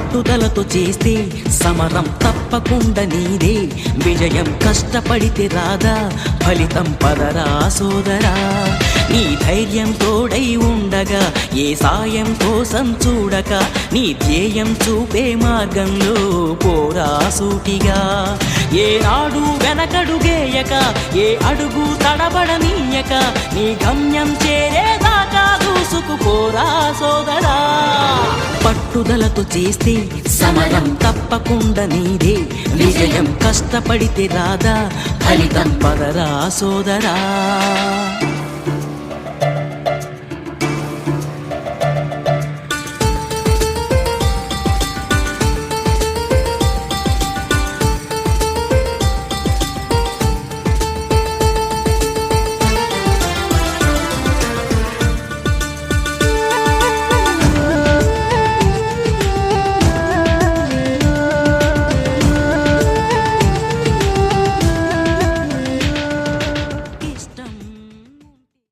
పట్టుదలతో చేస్తే సమరం తప్పకుండా నీదే, విజయం కష్టపడితే రాదా ఫలితం పదరా సోదరా. నీ ధైర్యం తోడై ఉండగా ఏ సాయం కోసం చూడక, నీ ధ్యేయం చూపే మార్గంలో పోరా సూటిగా. ఏ నాడు వెనకడుగేయక, ఏ అడుగు తడబడనీయక, నీ గమ్యం చేరేదాకా దూసుకుపోరా సోదరా. పట్టుదలతో చేస్తే సమరం తప్పకుండా నీదే, విజయం కష్టపడితే రాదా ఫలితం పదరా సోదరా.